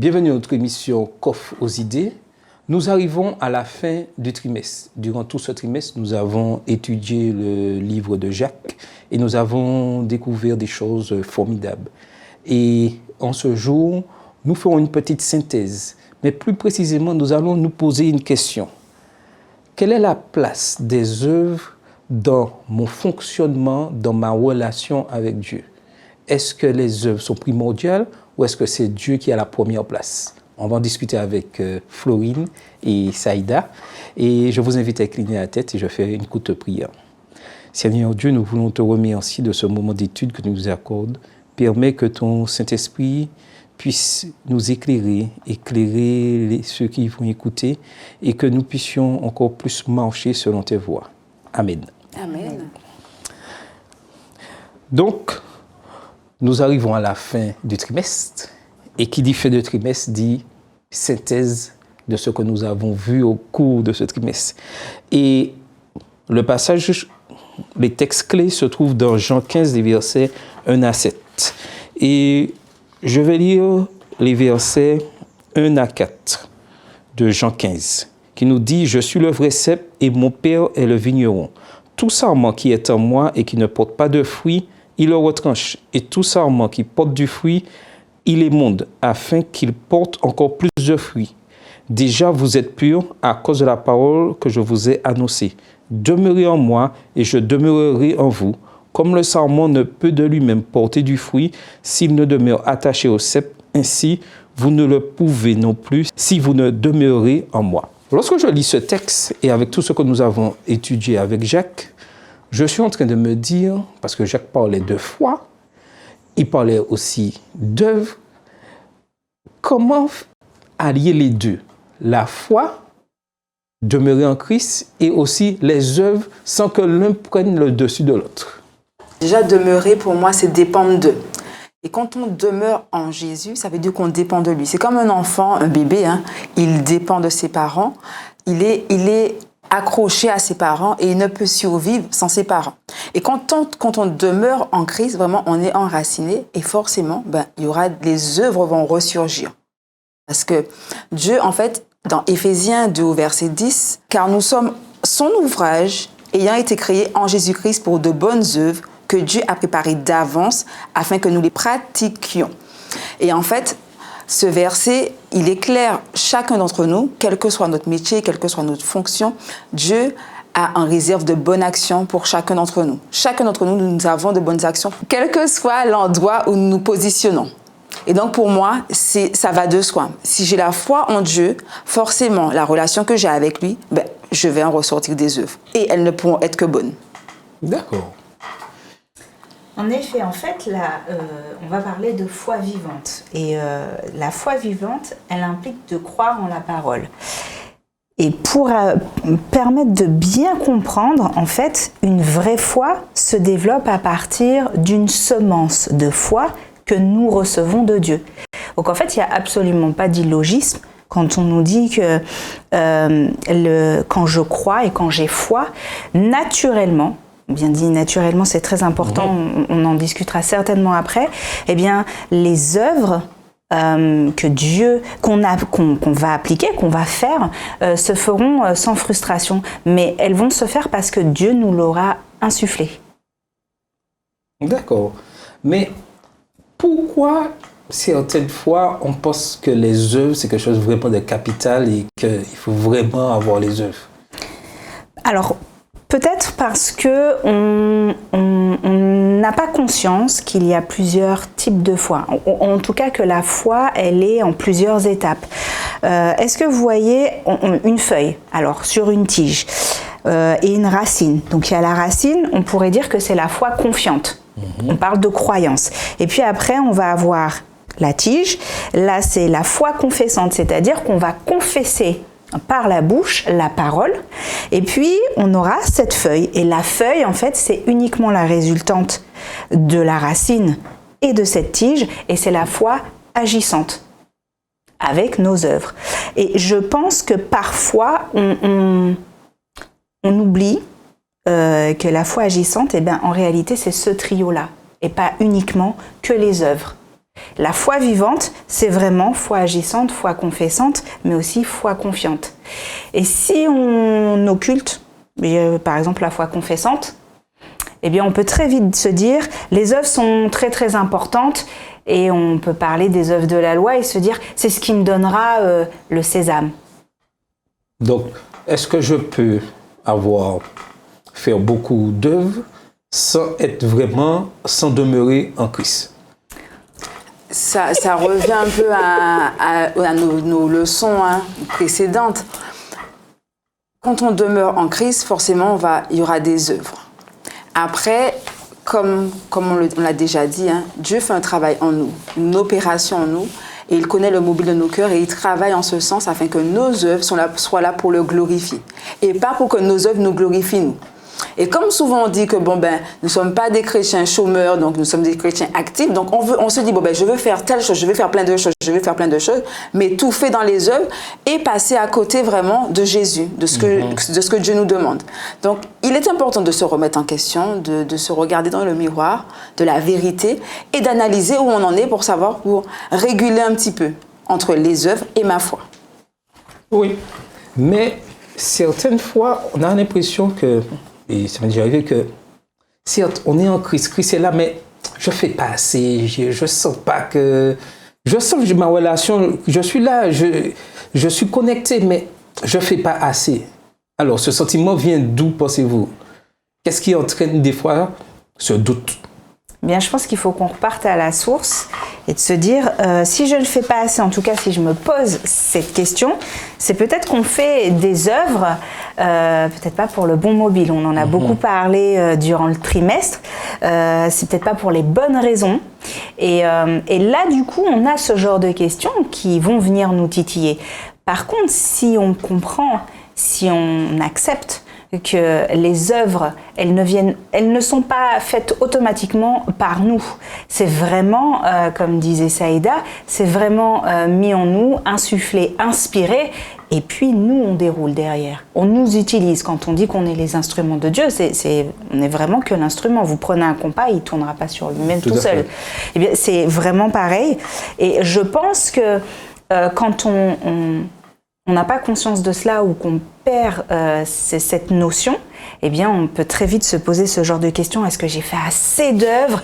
Bienvenue à notre émission Coffre aux idées. Nous arrivons à la fin du trimestre. Durant tout ce trimestre, nous avons étudié le livre de Jacques et nous avons découvert des choses formidables. Et en ce jour, nous ferons une petite synthèse. Mais plus précisément, nous allons nous poser une question. Quelle est la place des œuvres dans mon fonctionnement, dans ma relation avec Dieu? Est-ce que les œuvres sont primordiales ou est-ce que c'est Dieu qui a la première place? On va en discuter avec Florine et Saïda. Et je vous invite à incliner la tête et je fais une courte prière. Seigneur Dieu, nous voulons te remercier de ce moment d'étude que tu nous accordes. Permets que ton Saint-Esprit puisse nous éclairer ceux qui vont écouter et que nous puissions encore plus marcher selon tes voies. Amen. Amen. Donc, nous arrivons à la fin du trimestre. Et qui dit fin de trimestre dit synthèse de ce que nous avons vu au cours de ce trimestre. Et le passage, les textes clés se trouvent dans Jean 15, les versets 1 à 7. Et je vais lire les versets 1 à 4 de Jean 15, qui nous dit « Je suis le vrai cep et mon Père est le vigneron. Tout sarment qui est en moi et qui ne porte pas de fruit, il le retranche. Et tout sarment qui porte du fruit, il émonde, afin qu'il porte encore plus de fruits. Déjà, vous êtes purs à cause de la parole que je vous ai annoncée. Demeurez en moi et je demeurerai en vous. Comme le sarment ne peut de lui-même porter du fruit s'il ne demeure attaché au cep, ainsi vous ne le pouvez non plus si vous ne demeurez en moi. » Lorsque je lis ce texte et avec tout ce que nous avons étudié avec Jacques, je suis en train de me dire, parce que Jacques parlait de foi, il parlait aussi d'œuvre. Comment allier les deux? La foi, demeurer en Christ, et aussi les œuvres sans que l'un prenne le dessus de l'autre. Déjà, demeurer, pour moi, c'est dépendre d'eux. Et quand on demeure en Jésus, ça veut dire qu'on dépend de lui. C'est comme un enfant, un bébé, il dépend de ses parents. Il est accroché à ses parents et il ne peut survivre sans ses parents. Et quand on demeure en Christ, vraiment, on est enraciné et forcément, les œuvres vont ressurgir. Parce que Dieu, en fait, dans Éphésiens 2, au verset 10, « Car nous sommes son ouvrage, ayant été créés en Jésus-Christ pour de bonnes œuvres que Dieu a préparées d'avance afin que nous les pratiquions. » Et en fait, ce verset, il est clair, chacun d'entre nous, quel que soit notre métier, quelle que soit notre fonction, Dieu a en réserve de bonnes actions pour chacun d'entre nous. Chacun d'entre nous, nous avons de bonnes actions, quel que soit l'endroit où nous nous positionnons. Et donc pour moi, ça va de soi. Si j'ai la foi en Dieu, forcément, la relation que j'ai avec lui, je vais en ressortir des œuvres. Et elles ne pourront être que bonnes. D'accord. En effet, en fait, là, on va parler de foi vivante. Et la foi vivante, elle implique de croire en la parole. Et pour permettre de bien comprendre, en fait, une vraie foi se développe à partir d'une semence de foi que nous recevons de Dieu. Donc en fait, il n'y a absolument pas d'illogisme quand on nous dit que quand je crois et quand j'ai foi, naturellement, bien dit naturellement, c'est très important, on en discutera certainement après, eh bien, les œuvres que Dieu, qu'on va appliquer, qu'on va faire, se feront sans frustration. Mais elles vont se faire parce que Dieu nous l'aura insufflé. D'accord. Mais pourquoi, certaines fois, on pense que les œuvres, c'est quelque chose vraiment de capital et qu'il faut vraiment avoir les œuvres? Alors, peut-être parce qu'on n'a pas conscience qu'il y a plusieurs types de foi. En tout cas, que la foi, elle est en plusieurs étapes. Est-ce que vous voyez une feuille, alors sur une tige, et une racine? Donc il y a la racine, on pourrait dire que c'est la foi confiante. On parle de croyance. Et puis après, on va avoir la tige. Là, c'est la foi confessante, c'est-à-dire qu'on va confesser par la bouche la parole. Et puis, on aura cette feuille. Et la feuille, en fait, c'est uniquement la résultante de la racine et de cette tige. Et c'est la foi agissante avec nos œuvres. Et je pense que parfois, on oublie que la foi agissante, en réalité, c'est ce trio-là. Et pas uniquement que les œuvres. La foi vivante, c'est vraiment foi agissante, foi confessante, mais aussi foi confiante. Et si on occulte, par exemple, la foi confessante, eh bien, on peut très vite se dire, les œuvres sont très très importantes, et on peut parler des œuvres de la loi et se dire, c'est ce qui me donnera le sésame. Donc, est-ce que je peux faire beaucoup d'œuvres sans demeurer en Christ? Ça revient un peu à nos leçons précédentes. Quand on demeure en Christ, forcément, il y aura des œuvres. Après, comme on l'a déjà dit, Dieu fait un travail en nous, une opération en nous, et il connaît le mobile de nos cœurs, et il travaille en ce sens afin que nos œuvres soient là pour le glorifier, et pas pour que nos œuvres nous glorifient, nous. Et comme souvent on dit que nous ne sommes pas des chrétiens chômeurs, donc nous sommes des chrétiens actifs, donc on se dit je veux faire telle chose, je vais faire plein de choses, mais tout fait dans les œuvres et passer à côté vraiment de Jésus, de ce que Dieu nous demande. Donc il est important de se remettre en question, de se regarder dans le miroir de la vérité et d'analyser où on en est pour réguler un petit peu entre les œuvres et ma foi. Oui, mais certaines fois on a l'impression que, et ça m'est déjà arrivé que, certes, on est en Christ, Christ est là, mais je ne fais pas assez, je sens pas que... Je sens que ma relation, je suis là, je suis connecté, mais je ne fais pas assez. Alors, ce sentiment vient d'où, pensez-vous? Qu'est-ce qui entraîne des fois ce doute? Bien, je pense qu'il faut qu'on reparte à la source et de se dire, si je ne le fais pas assez, en tout cas si je me pose cette question, c'est peut-être qu'on fait des œuvres, peut-être pas pour le bon mobile, on en a beaucoup parlé durant le trimestre, c'est peut-être pas pour les bonnes raisons. Et là, du coup, on a ce genre de questions qui vont venir nous titiller. Par contre, si on comprend, si on accepte que les œuvres, elles ne sont pas faites automatiquement par nous. C'est vraiment, comme disait Saïda, c'est vraiment mis en nous, insufflé, inspiré, et puis nous, on déroule derrière. On nous utilise. Quand on dit qu'on est les instruments de Dieu, on n'est vraiment que l'instrument. Vous prenez un compas, il ne tournera pas sur lui-même tout seul. Eh bien, c'est vraiment pareil. Et je pense que quand on n'a pas conscience de cela ou qu'on perd cette notion, eh bien, on peut très vite se poser ce genre de questions. Est-ce que j'ai fait assez d'œuvres?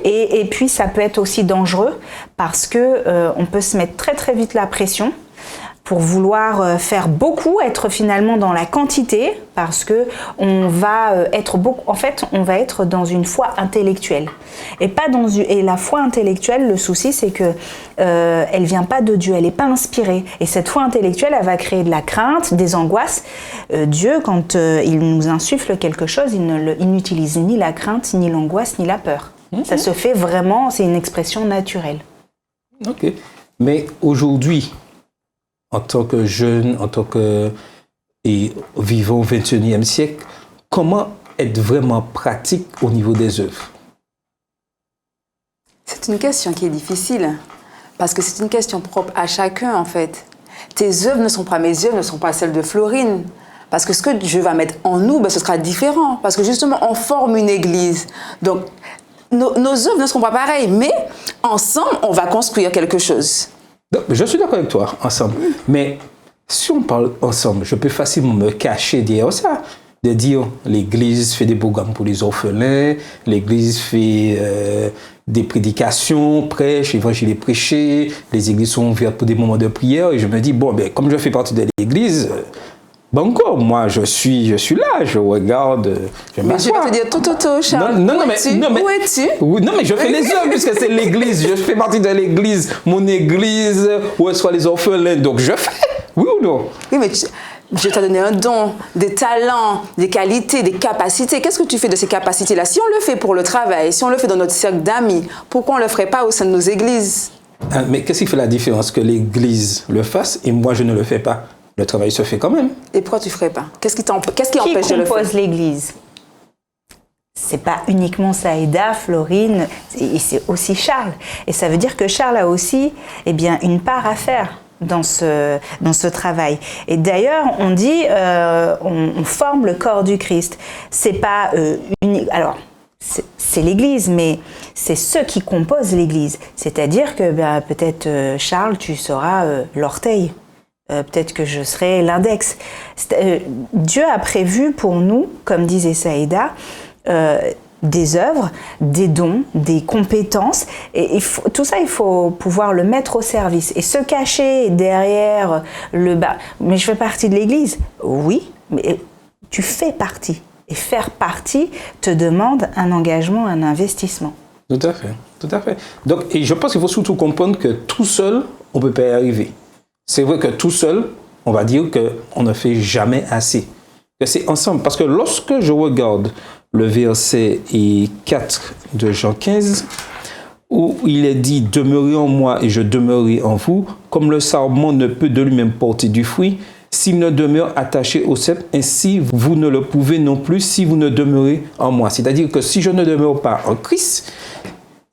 Et puis, ça peut être aussi dangereux parce que on peut se mettre très, très vite la pression pour vouloir faire beaucoup, être finalement dans la quantité, parce que on va être dans une foi intellectuelle et pas et la foi intellectuelle. Le souci, c'est que elle vient pas de Dieu, elle est pas inspirée. Et cette foi intellectuelle, elle va créer de la crainte, des angoisses. Dieu, quand il nous insuffle quelque chose, il n'utilise ni la crainte, ni l'angoisse, ni la peur. Ça se fait vraiment, c'est une expression naturelle. Ok, mais aujourd'hui, en tant que jeune, vivant au XXIe siècle, comment être vraiment pratique au niveau des œuvres? C'est une question qui est difficile, parce que c'est une question propre à chacun, en fait. Tes œuvres ne sont pas mes œuvres, ne sont pas celles de Florine. Parce que ce que Dieu va mettre en nous, ce sera différent. Parce que justement, on forme une église. Donc, nos œuvres ne seront pas pareilles, mais ensemble, on va construire quelque chose. Je suis d'accord avec toi, ensemble. Mais si on parle ensemble, je peux facilement me cacher derrière ça. De dire, l'église fait des programmes pour les orphelins, l'église fait des prédications, prêche, évangile est prêché, les églises sont ouvertes pour des moments de prière. Et je me dis, comme je fais partie de l'église, encore, moi, je suis là, je regarde, je m'assois. Mais je vais te dire, Toto, Charles, où es-tu? Oui, non, mais je fais les œuvres, puisque c'est l'église, je fais partie de l'église, mon église, où reçoit les orphelins, donc je fais, oui ou non? Oui, mais Dieu t'a donné un don, des talents, des qualités, des capacités. Qu'est-ce que tu fais de ces capacités-là? Si on le fait pour le travail, si on le fait dans notre cercle d'amis, pourquoi on ne le ferait pas au sein de nos églises? Mais qu'est-ce qui fait la différence que l'église le fasse et moi je ne le fais pas? Le travail se fait quand même. Et pourquoi tu ne ferais pas? Qu'est-ce qui empêche de le faire? Qui compose l'église? C'est pas uniquement Saïda, Florine, c'est aussi Charles. Et ça veut dire que Charles a aussi une part à faire dans ce travail. Et d'ailleurs, on dit, on forme le corps du Christ. C'est pas unique. Alors, c'est l'Église, mais c'est ceux qui composent l'Église. C'est-à-dire que peut-être, Charles, tu seras l'orteil. Peut-être que je serai l'index. Dieu a prévu pour nous, comme disait Saïda, des œuvres, des dons, des compétences. Et tout ça, il faut pouvoir le mettre au service. Et se cacher derrière mais je fais partie de l'Église. Oui, mais tu fais partie. Et faire partie te demande un engagement, un investissement. Tout à fait, tout à fait. Donc, et je pense qu'il faut surtout comprendre que tout seul, on ne peut pas y arriver. C'est vrai que tout seul, on va dire qu'on ne fait jamais assez. Que c'est ensemble. Parce que lorsque je regarde le verset 4 de Jean 15, où il est dit « Demeurez en moi et je demeurerai en vous, comme le sarment ne peut de lui-même porter du fruit, s'il ne demeure attaché au cep, ainsi vous ne le pouvez non plus si vous ne demeurez en moi. » C'est-à-dire que si je ne demeure pas en Christ,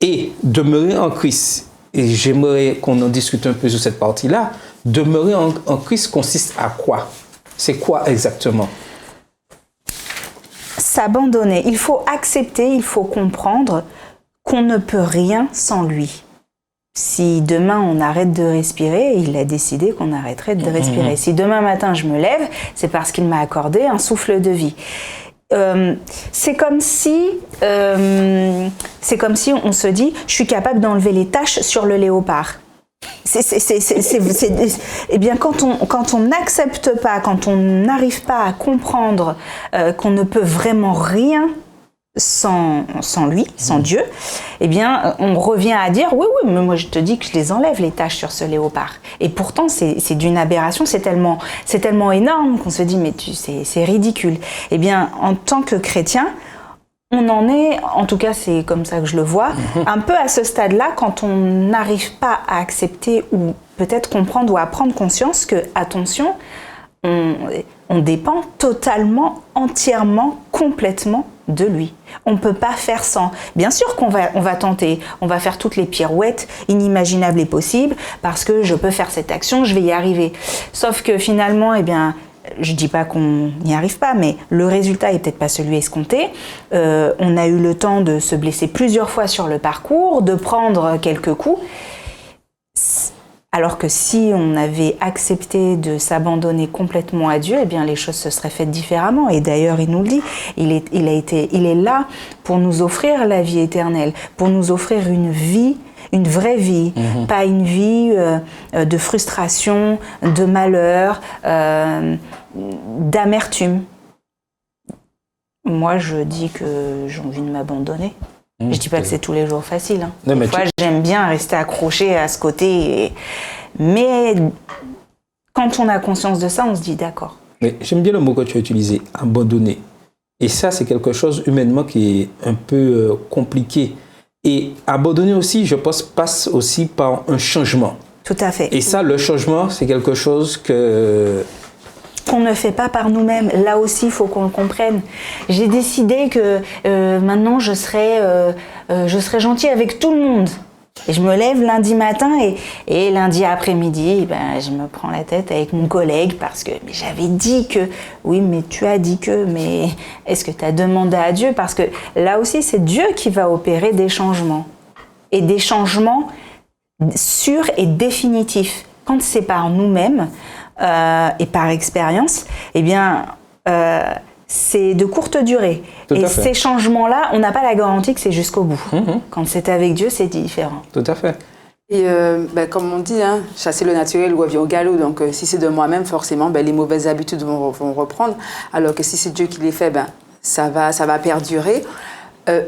et demeurer en Christ, et j'aimerais qu'on en discute un peu sur cette partie-là, demeurer en Christ consiste à quoi? C'est quoi exactement? S'abandonner. Il faut accepter, il faut comprendre qu'on ne peut rien sans lui. Si demain on arrête de respirer, il a décidé qu'on arrêterait de respirer. Si demain matin je me lève, c'est parce qu'il m'a accordé un souffle de vie. C'est comme si on se dit, je suis capable d'enlever les taches sur le léopard. Eh bien, quand on n'accepte pas, quand on n'arrive pas à comprendre qu'on ne peut vraiment rien sans lui, sans Dieu, eh bien, on revient à dire oui, mais moi je te dis que je les enlève les taches sur ce léopard. Et pourtant, c'est d'une aberration, c'est tellement énorme qu'on se dit mais c'est ridicule. Eh bien, en tant que chrétien, on en est, en tout cas c'est comme ça que je le vois, un peu à ce stade-là quand on n'arrive pas à accepter ou peut-être comprendre ou à prendre conscience que, attention, on dépend totalement, entièrement, complètement de lui. On ne peut pas faire sans. Bien sûr qu'on va tenter, on va faire toutes les pirouettes inimaginables et possibles parce que je peux faire cette action, je vais y arriver. Sauf que finalement, eh bien, je dis pas qu'on n'y arrive pas, mais le résultat est peut-être pas celui escompté. On a eu le temps de se blesser plusieurs fois sur le parcours, de prendre quelques coups. Alors que si on avait accepté de s'abandonner complètement à Dieu, eh bien les choses se seraient faites différemment. Et d'ailleurs, il nous le dit, il est là pour nous offrir la vie éternelle, pour nous offrir une vie, une vraie vie, pas une vie de frustration, de malheur, d'amertume. Moi, je dis que j'ai envie de m'abandonner. Je dis pas que c'est tous les jours facile. Non, des fois, j'aime bien rester accroché à ce côté. Mais quand on a conscience de ça, on se dit d'accord. Mais j'aime bien le mot que tu as utilisé, abandonner. Et ça, c'est quelque chose humainement qui est un peu compliqué. Et abandonner aussi, je pense, passe aussi par un changement. Tout à fait. Et ça, le changement, c'est quelque chose qu'on ne fait pas par nous-mêmes. Là aussi, il faut qu'on le comprenne. J'ai décidé que maintenant, je serai gentille avec tout le monde. Et je me lève lundi matin et lundi après-midi, je me prends la tête avec mon collègue parce que j'avais dit que... Oui, mais tu as dit que... Mais est-ce que tu as demandé à Dieu? Parce que là aussi, c'est Dieu qui va opérer des changements. Et des changements sûrs et définitifs. Quand c'est par nous-mêmes... et par expérience, eh bien, c'est de courte durée. Et ces changements-là, on n'a pas la garantie que c'est jusqu'au bout. Quand c'est avec Dieu, c'est différent. Tout à fait. Et comme on dit, chasser le naturel revient au galop. Donc, si c'est de moi-même, forcément, les mauvaises habitudes vont reprendre. Alors que si c'est Dieu qui les fait, ça va perdurer.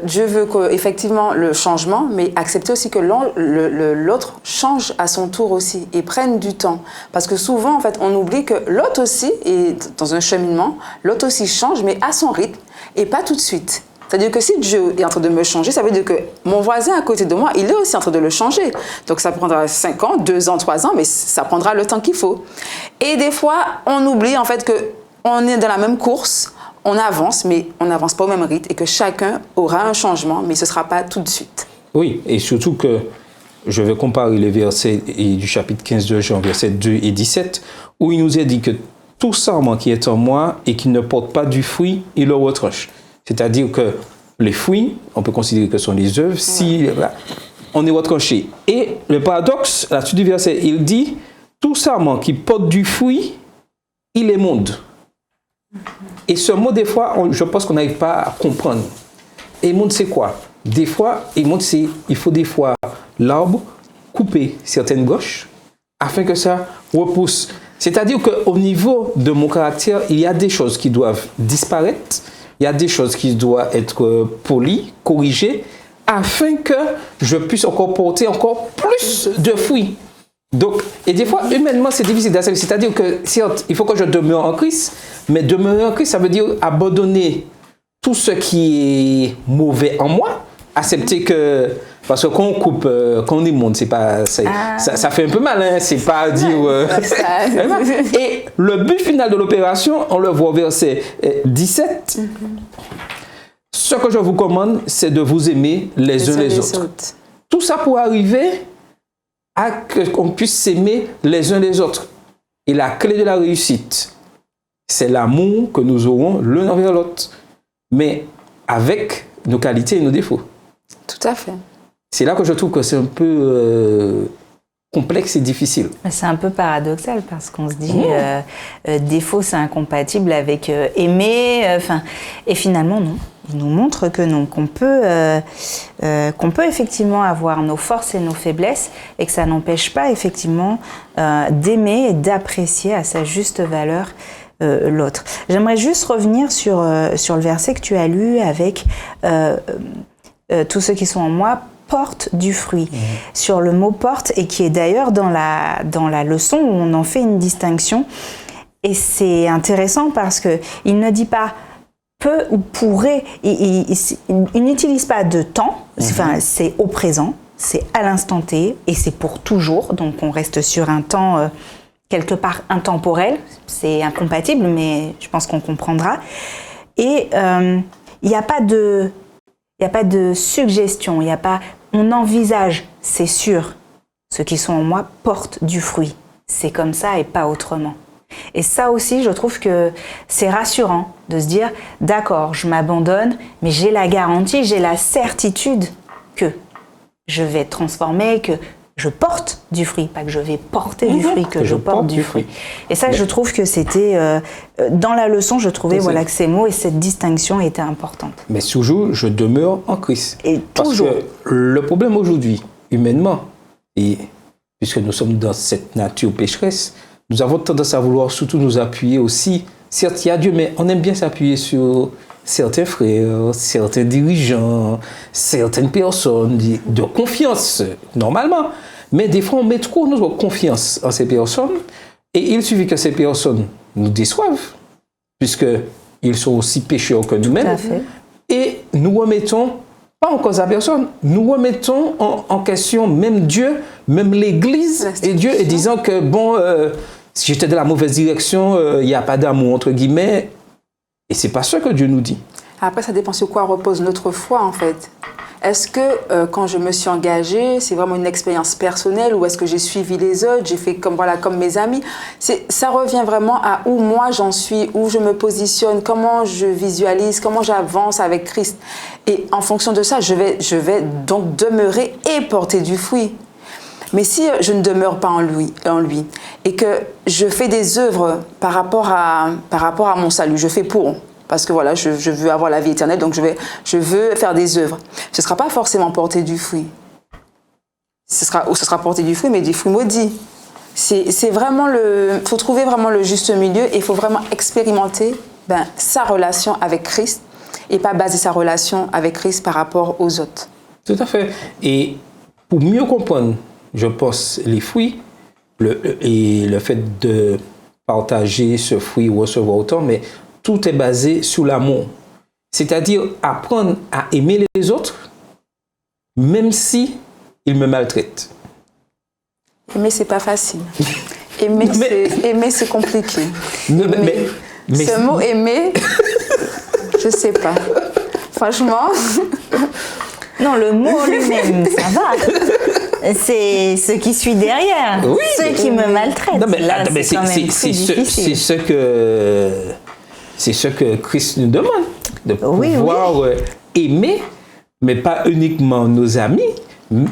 Dieu veut effectivement le changement, mais accepter aussi que l'autre change à son tour aussi et prenne du temps. Parce que souvent, en fait, on oublie que l'autre aussi est dans un cheminement, l'autre aussi change, mais à son rythme et pas tout de suite. C'est-à-dire que si Dieu est en train de me changer, ça veut dire que mon voisin à côté de moi, il est aussi en train de le changer. Donc ça prendra 5 ans, 2 ans, 3 ans, mais ça prendra le temps qu'il faut. Et des fois, on oublie en fait qu'on est dans la même course, on avance, mais on n'avance pas au même rythme et que chacun aura un changement, mais ce ne sera pas tout de suite. Oui, et surtout que je vais comparer les versets du chapitre 15 de Jean, versets 2 et 17, où il nous est dit que tout sarment qui est en moi et qui ne porte pas du fruit, il le retranche. C'est-à-dire que les fruits, on peut considérer que ce sont les œuvres, si on est retranché. Et le paradoxe, à la suite du verset, il dit, tout sarment qui porte du fruit, il est monde. Et ce mot, des fois, je pense qu'on n'arrive pas à comprendre. Et monde, c'est quoi? Des fois, il faut des fois l'arbre couper certaines gauches afin que ça repousse. C'est-à-dire qu'au niveau de mon caractère, il y a des choses qui doivent disparaître, il y a des choses qui doivent être polies, corrigées, afin que je puisse encore porter encore plus de fruits. Donc, et des fois, humainement, c'est difficile d'accepter. C'est-à-dire que, certes, il faut que je demeure en Christ, mais demeurer en Christ, ça veut dire abandonner tout ce qui est mauvais en moi, accepter que... Parce que quand on coupe, quand on est monde, c'est pas, ça fait un peu mal, hein, c'est pas dire... Et le but final de l'opération, on le voit au verset 17. Ce que je vous commande, c'est de vous aimer les uns les autres. Tout ça pour arriver à qu'on puisse s'aimer les uns les autres. Et la clé de la réussite, c'est l'amour que nous aurons l'un envers l'autre, mais avec nos qualités et nos défauts. Tout à fait. C'est là que je trouve que c'est un peu complexe et difficile. C'est un peu paradoxal parce qu'on se dit défaut c'est incompatible avec aimer, et finalement non. Il nous montre que non, qu'on peut effectivement avoir nos forces et nos faiblesses et que ça n'empêche pas effectivement d'aimer et d'apprécier à sa juste valeur l'autre. J'aimerais juste revenir sur le verset que tu as lu avec tous ceux qui sont en moi portent du fruit. Sur le mot porte, et qui est d'ailleurs dans la leçon où on en fait une distinction. Et c'est intéressant parce qu'il ne dit pas peut ou pourrait, il n'utilise pas de temps, c'est au présent, c'est à l'instant T, et c'est pour toujours, donc on reste sur un temps quelque part intemporel, c'est incompatible, mais je pense qu'on comprendra. Et il n'y a pas de suggestion, il n'y a pas on envisage, c'est sûr, ceux qui sont en moi portent du fruit. C'est comme ça et pas autrement. Et ça aussi, je trouve que c'est rassurant de se dire, d'accord, je m'abandonne, mais j'ai la garantie, j'ai la certitude que je vais être transformée, que je porte du fruit, pas que je vais porter du fruit, que je porte du fruit. Et ça, je trouve que c'était, dans la leçon, je trouvais que ces mots et cette distinction étaient importantes. Mais toujours, je demeure en Christ. Et toujours. Parce que le problème aujourd'hui, humainement, et puisque nous sommes dans cette nature pécheresse, nous avons tendance à vouloir surtout nous appuyer aussi. Certes, il y a Dieu, mais on aime bien s'appuyer sur certains frères, certains dirigeants, certaines personnes de confiance, normalement. Mais des fois, on met trop notre confiance en ces personnes et il suffit que ces personnes nous déçoivent, puisqu'ils sont aussi pécheurs que nous-mêmes. Tout à fait. Et nous remettons, pas en cause à personne, nous remettons en question même Dieu, même l'Église et Dieu, et disant que, si j'étais dans la mauvaise direction, il n'y a pas d'amour, entre guillemets. Et c'est pas ça que Dieu nous dit. Après, ça dépend sur quoi repose notre foi, en fait. Est-ce que quand je me suis engagée, c'est vraiment une expérience personnelle ou est-ce que j'ai suivi les autres, j'ai fait comme mes amis? Ça revient vraiment à où moi j'en suis, où je me positionne, comment je visualise, comment j'avance avec Christ. Et en fonction de ça, je vais donc demeurer et porter du fruit. Mais si je ne demeure pas en lui et que je fais des œuvres par rapport à mon salut, je fais pour, parce que voilà, je veux avoir la vie éternelle, donc je veux faire des œuvres. Ce ne sera pas forcément porter du fruit. Ce sera porter du fruit, mais du fruit maudit. C'est vraiment faut trouver vraiment le juste milieu et il faut vraiment expérimenter sa relation avec Christ et pas baser sa relation avec Christ par rapport aux autres. Tout à fait. Et pour mieux comprendre, je pense, les fruits et le fait de partager ce fruit ou recevoir autant, mais tout est basé sur l'amour. C'est-à-dire apprendre à aimer les autres, même si ils me maltraitent. Aimer, c'est pas facile. Aimer, c'est compliqué. Mais ce mot aimer, je sais pas. Franchement. Non, le mot lui-même, ça va. C'est ce qui suit derrière, oui, ceux qui me maltraitent. Non, mais c'est ce que Christ nous demande, de pouvoir aimer, mais pas uniquement nos amis,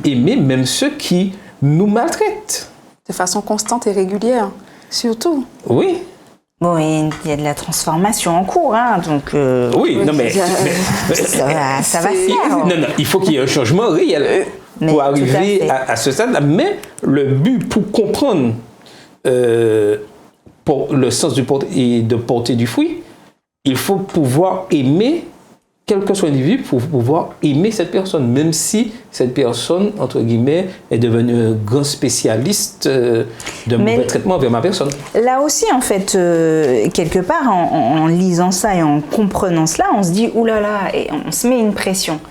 aimer même ceux qui nous maltraitent. De façon constante et régulière, surtout. Oui. Bon, il y a de la transformation en cours, hein, donc... Oui, non mais... ça va se faire. Non, il faut qu'il y ait un changement réel pour arriver à ce stade-là. Mais le but pour comprendre pour le sens de porter du fruit, il faut pouvoir aimer quel que soit l'individu, pour pouvoir aimer cette personne, même si cette personne, entre guillemets, est devenue un grand spécialiste de mauvais traitement envers ma personne. Là aussi, en fait, quelque part, en lisant ça et en comprenant cela, on se dit, oulala, et on se met une pression.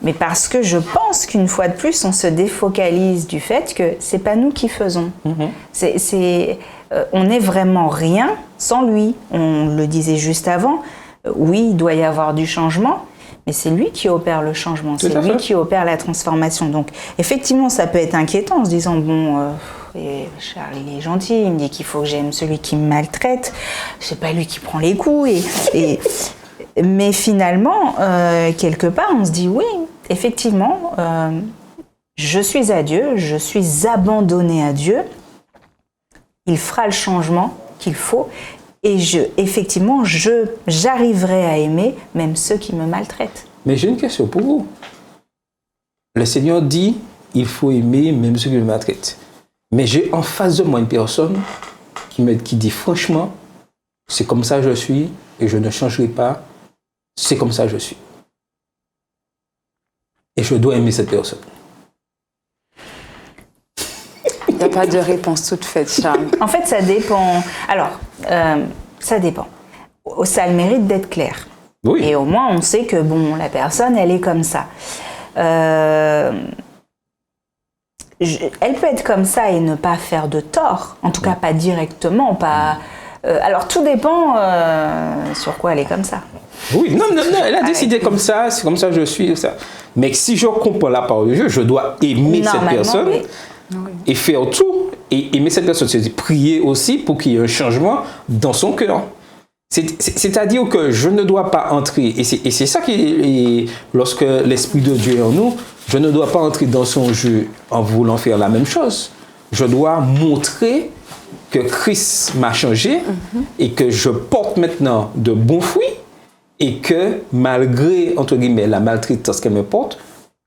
Mais parce que je pense qu'une fois de plus, on se défocalise du fait que c'est pas nous qui faisons. On n'est vraiment rien sans lui. On le disait juste avant. Oui, il doit y avoir du changement, mais c'est lui qui opère le changement, c'est lui qui opère la transformation. Donc, effectivement, ça peut être inquiétant en se disant, bon, Charles, il est gentil, il me dit qu'il faut que j'aime celui qui me maltraite, c'est pas lui qui prend les coups. Mais finalement, quelque part, on se dit, oui, effectivement, je suis à Dieu, je suis abandonné à Dieu, il fera le changement qu'il faut. Et effectivement, j'arriverai à aimer même ceux qui me maltraitent. Mais j'ai une question pour vous. Le Seigneur dit, il faut aimer même ceux qui me maltraitent. Mais j'ai en face de moi une personne qui dit franchement, c'est comme ça que je suis et je ne changerai pas, c'est comme ça que je suis. Et je dois aimer cette personne. Il n'y a pas de réponse toute faite, Charles. En fait, ça dépend. Alors, ça dépend. Ça a le mérite d'être clair. Oui. Et au moins, on sait que, bon, la personne, elle est comme ça. Elle peut être comme ça et ne pas faire de tort. En tout cas, pas directement. Pas. Alors, tout dépend sur quoi elle est comme ça. Oui, non, elle a décidé comme ça, c'est comme ça que je suis. Ça. Mais si je comprends la parole de Dieu, je dois aimer cette personne. Oui. Et faire tout, et aimer cette personne, c'est-à-dire prier aussi pour qu'il y ait un changement dans son cœur. C'est-à-dire que je ne dois pas entrer, et c'est ça qui, lorsque l'Esprit de Dieu est en nous, je ne dois pas entrer dans son jeu en voulant faire la même chose. Je dois montrer que Christ m'a changé et que je porte maintenant de bons fruits et que malgré, entre guillemets, la maltraitance qu'elle me porte,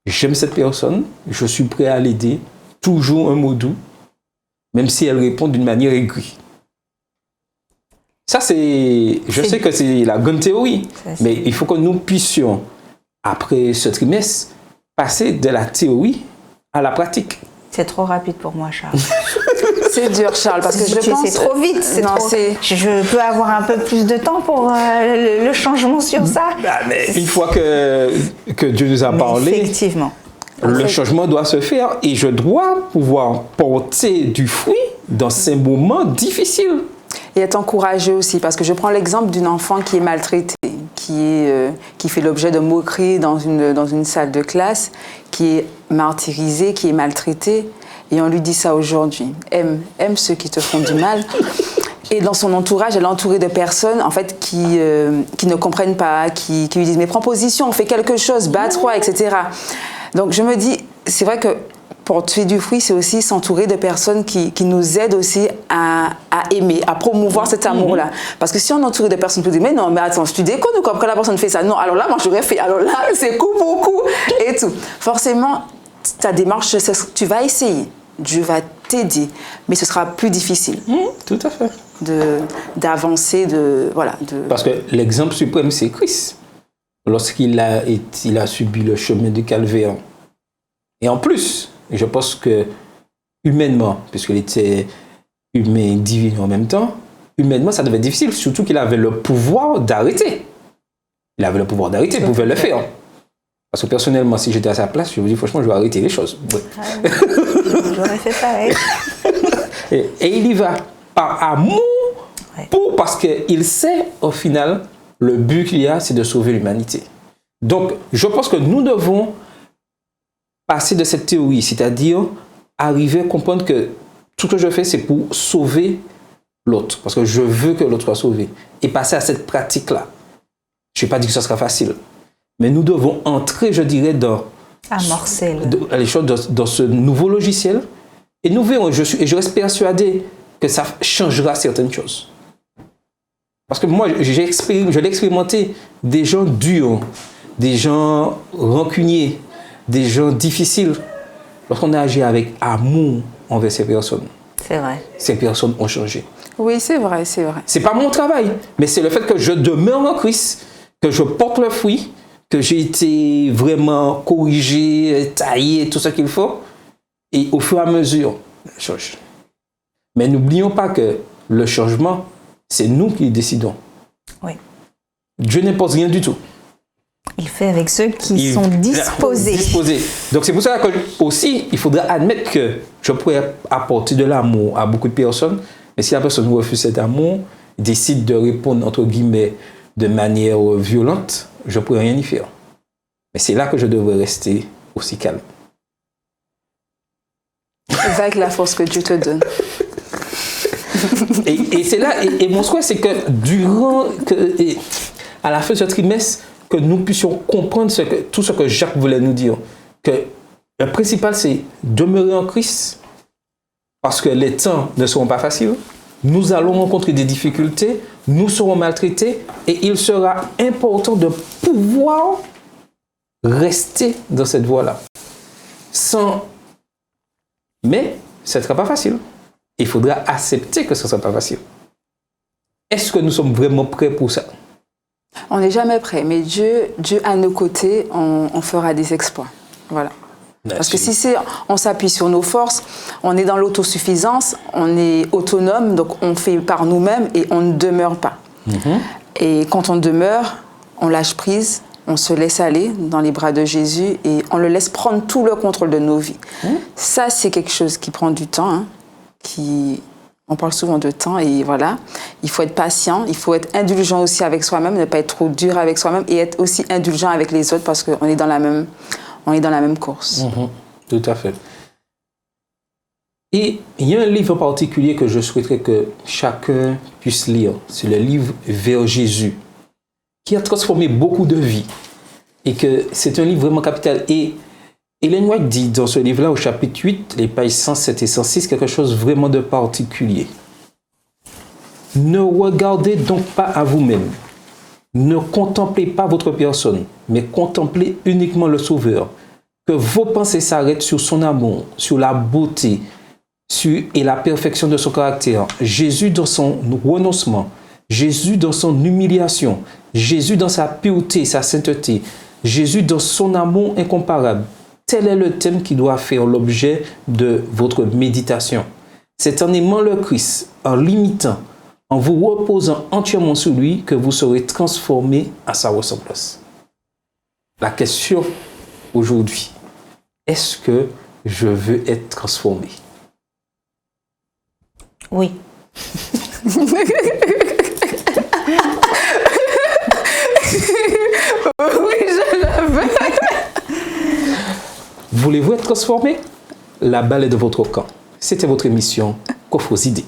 j'aime cette personne, je suis prêt à l'aider. Toujours un mot doux, même si elle répond d'une manière aigrie. Ça, je sais que c'est la grande théorie, mais il faut que nous puissions, après ce trimestre, passer de la théorie à la pratique. C'est trop rapide pour moi, Charles. C'est dur, Charles, parce que je pense... C'est trop vite. Je peux avoir un peu plus de temps pour le changement sur ça. Mais une fois que Dieu nous a parlé... Effectivement. Le changement doit se faire et je dois pouvoir porter du fruit dans ces moments difficiles. Et être encouragé aussi, parce que je prends l'exemple d'une enfant qui est maltraitée, qui fait l'objet de moqueries dans une salle de classe, qui est martyrisée, qui est maltraitée, et on lui dit ça aujourd'hui. Aime ceux qui te font du mal. Et dans son entourage, elle est entourée de personnes en fait, qui ne comprennent pas, qui lui disent « mais prends position, fais quelque chose, bats-toi, etc. » Donc je me dis, c'est vrai que porter du fruit, c'est aussi s'entourer de personnes qui nous aident aussi à aimer, à promouvoir cet amour-là. Parce que si on est entouré de personnes qui disent, mais non, mais attends, tu déconnes ou quoi, quand la personne fait ça? Non, alors là, moi j'aurais fait, alors là, c'est coup pour coup et tout. Forcément, ta démarche, tu vas essayer, Dieu va t'aider, mais ce sera plus difficile. Tout à fait. D'avancer, Parce que l'exemple suprême, c'est Christ. Lorsqu'il a subi le chemin du calvaire. Et en plus, je pense que humainement, puisqu'il était humain et divin en même temps, humainement, ça devait être difficile, surtout qu'il avait le pouvoir d'arrêter. Il avait le pouvoir d'arrêter, il pouvait le faire. Parce que personnellement, si j'étais à sa place, je vous dis franchement, je vais arrêter les choses. Ouais. J'aurais fait pareil. Et il y va par amour, parce qu'il sait au final, le but qu'il y a, c'est de sauver l'humanité. Donc, je pense que nous devons passer de cette théorie, c'est-à-dire arriver à comprendre que tout ce que je fais, c'est pour sauver l'autre, parce que je veux que l'autre soit sauvé, et passer à cette pratique-là. Je ne vais pas dire que ce sera facile, Mais nous devons entrer, je dirais, amorcer les choses dans ce nouveau logiciel. Et nous verrons, et je reste persuadé que ça changera certaines choses. Parce que moi, je l'ai expérimenté, des gens durs, des gens rancuniers, des gens difficiles. Lorsqu'on a agi avec amour envers ces personnes, c'est vrai. Ces personnes ont changé. Oui, c'est vrai, c'est vrai. C'est pas mon travail, mais c'est le fait que je demeure en Christ, que je porte le fruit, que j'ai été vraiment corrigé, taillé, tout ce qu'il faut. Et au fur et à mesure, je change. Mais n'oublions pas que le changement, c'est nous qui décidons. Oui. Dieu n'impose rien du tout. Il fait avec ceux qui sont disposés. Donc c'est pour ça que aussi, il faudra admettre que je pourrais apporter de l'amour à beaucoup de personnes, mais si la personne refuse cet amour, décide de répondre, entre guillemets, de manière violente, je ne pourrais rien y faire. Mais c'est là que je devrais rester aussi calme. Va avec la force que Dieu te donne. Et c'est là, et mon souhait, c'est que à la fin de ce trimestre, que nous puissions comprendre tout ce que Jacques voulait nous dire. Que le principal, c'est demeurer en Christ, parce que les temps ne seront pas faciles. Nous allons rencontrer des difficultés, nous serons maltraités, et il sera important de pouvoir rester dans cette voie-là. Mais ce ne sera pas facile. Il faudra accepter que ce ne sera pas facile. Est-ce que nous sommes vraiment prêts pour ça? On n'est jamais prêt, mais Dieu à nos côtés, on fera des exploits. Voilà. Merci. Parce que si on s'appuie sur nos forces, on est dans l'autosuffisance, on est autonome, donc on fait par nous-mêmes et on ne demeure pas. Et quand on demeure, on lâche prise, on se laisse aller dans les bras de Jésus et on le laisse prendre tout le contrôle de nos vies. Ça, c'est quelque chose qui prend du temps, hein, on parle souvent de temps et voilà, il faut être patient, il faut être indulgent aussi avec soi-même, ne pas être trop dur avec soi-même et être aussi indulgent avec les autres parce qu'on est dans la même course. Tout à fait. Et il y a un livre en particulier que je souhaiterais que chacun puisse lire, c'est le livre Vers Jésus, qui a transformé beaucoup de vies et que c'est un livre vraiment capital. Et Ellen White dit dans ce livre-là, au chapitre 8, les pages 107 et 106, quelque chose vraiment de particulier. Ne regardez donc pas à vous-même. Ne contemplez pas votre personne, mais contemplez uniquement le Sauveur. Que vos pensées s'arrêtent sur son amour, sur la beauté et la perfection de son caractère. Jésus dans son renoncement, Jésus dans son humiliation, Jésus dans sa pureté, sa sainteté, Jésus dans son amour incomparable. Tel est le thème qui doit faire l'objet de votre méditation. C'est en aimant le Christ, en l'imitant, en vous reposant entièrement sur lui, que vous serez transformés à sa ressemblance. La question aujourd'hui, est-ce que je veux être transformé? Oui. Oui, je le veux. Voulez-vous être transformé? La balle est de votre camp. C'était votre émission Coffres Idées.